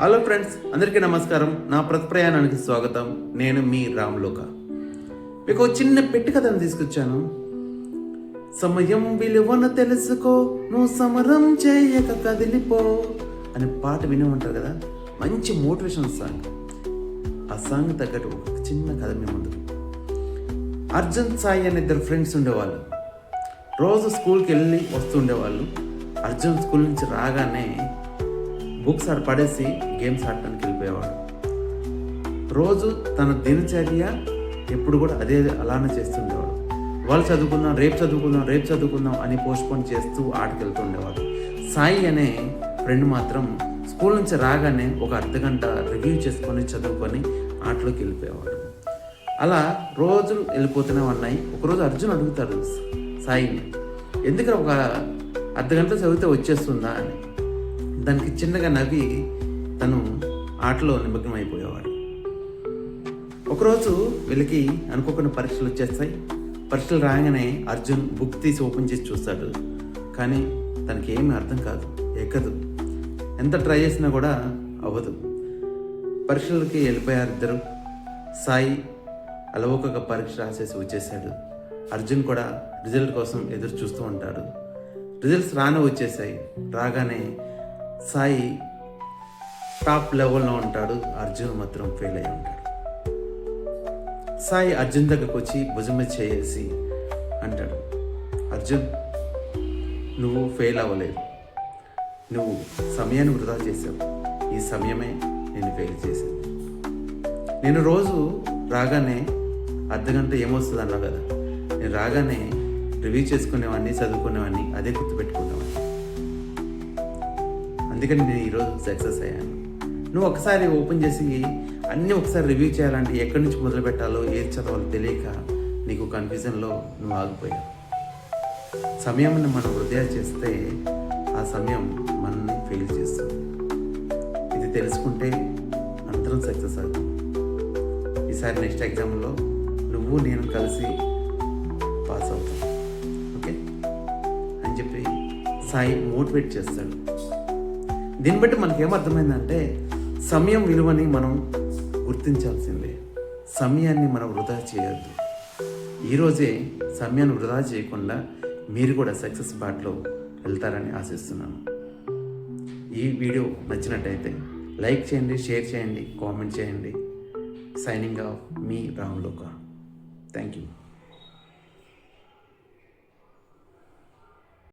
Hello friends, అందరికీ నమస్కారం. నా ప్రతి ప్రయాణానికి స్వాగతం. నేను మీ రామ్లోక. మీకు ఒక చిన్న పెట్టి కథను తీసుకొచ్చాను. సమయం విలువను తెలుసుకో, నువ్వు సమరం చేయక కదిలిపో అనే పాట విని ఉంటారు కదా. మంచి మోటివేషన్ సాంగ్. ఆ సాంగ్ తగ్గట్టు ఒక చిన్న కథ మీ ముందు. అర్జున్, సాయి అనే ఇద్దరు ఫ్రెండ్స్ ఉండేవాళ్ళు. రోజు స్కూల్కి వెళ్ళి వస్తుండేవాళ్ళు. అర్జున్ స్కూల్ నుంచి రాగానే బుక్స్ పడేసి గేమ్స్ ఆడటానికి వెళ్ళిపోయేవాడు. రోజు తన దినచర్య ఎప్పుడు కూడా అలానే చేస్తుండేవాడు. వాళ్ళు రేపు చదువుకుందాం అని పోస్ట్పోన్ చేస్తూ ఆటకి వెళ్తుండేవాడు. సాయి అనే ఫ్రెండ్ మాత్రం స్కూల్ నుంచి రాగానే ఒక అర్ధగంట రివ్యూ చేసుకొని చదువుకొని ఆటలోకి వెళ్ళిపోయేవాడు. అలా రోజులు వెళ్ళిపోతూనే ఉన్నాయి. ఒకరోజు అర్జున్ అడుగుతాడు సాయిని, ఎందుకంటే ఒక అర్ధగంట చదివితే వచ్చేస్తుందా అని. దానికి చిన్నగా నవ్వి తను ఆటలో నిమగ్నం అయిపోయేవాడు. ఒకరోజు వీళ్ళకి అనుకోకుండా పరీక్షలు వచ్చేస్తాయి. పరీక్షలు రాగానే అర్జున్ బుక్ తీసి ఓపెన్ చేసి చూస్తాడు. కానీ తనకి ఏమీ అర్థం కాదు, ఎక్కదు. ఎంత ట్రై చేసినా కూడా అవ్వదు. పరీక్షలకి వెళ్ళిపోయారు ఇద్దరు. సాయి అలవోకగా పరీక్ష రాసేసి వచ్చేసాడు. అర్జున్ కూడా రిజల్ట్ కోసం ఎదురు చూస్తూ ఉంటాడు. రిజల్ట్స్ వచ్చేసాయి. రాగానే సాయి టాప్ లెవెల్లో ఉంటాడు. అర్జున్ మాత్రం ఫెయిల్ అయి ఉంటాడు. సాయి అర్జున్ దగ్గరకు వచ్చి భుజం మీద చేసి అంటాడు, అర్జున్, నువ్వు ఫెయిల్ అవ్వలేదు. నువ్వు సమయాన్ని వృధా చేసావు. ఈ సమయమే నేను ఫెయిల్ చేసింది. నేను రోజు రాగానే అర్ధగంట ఏమొస్తుంది అన్నావు కదా, నేను రాగానే రివ్యూ చేసుకునేవాడిని, చదువుకునేవాడిని, అదే గుర్తుపెట్టుకునేవాడిని. అందుకని నేను ఈరోజు సక్సెస్ అయ్యాను. నువ్వు ఒకసారి ఓపెన్ చేసి అన్నీ ఒకసారి రివ్యూ చేయాలంటే ఎక్కడి నుంచి మొదలు పెట్టాలో, ఏది చదవాలో తెలియక నీకు కన్ఫ్యూజన్లో నువ్వు ఆగిపోయావు. సమయాన్ని మనం వృధా చేస్తే ఆ సమయం మనల్ని ఫెయిల్ చేస్తుంది. ఇది తెలుసుకుంటే అందరం సక్సెస్ అవుతాం. ఈసారి నెక్స్ట్ ఎగ్జామ్లో నువ్వు నేను కలిసి పాస్ అవుతాం, ఓకే అని చెప్పి సాయి మోటివేట్ చేస్తాడు. దీన్ని బట్టి మనకేమర్థమైందంటే సమయం విలువని మనం గుర్తించాల్సిందే. సమయాన్ని మనం వృధా చేయొద్దు. ఈరోజే సమయాన్ని వృధా చేయకుండా మీరు కూడా సక్సెస్ బాటలో వెళ్తారని ఆశిస్తున్నాను. ఈ వీడియో నచ్చినట్టయితే లైక్ చేయండి, షేర్ చేయండి, కామెంట్ చేయండి. సైనింగ్ ఆఫ్ మీ రామ్లోక. Thank you.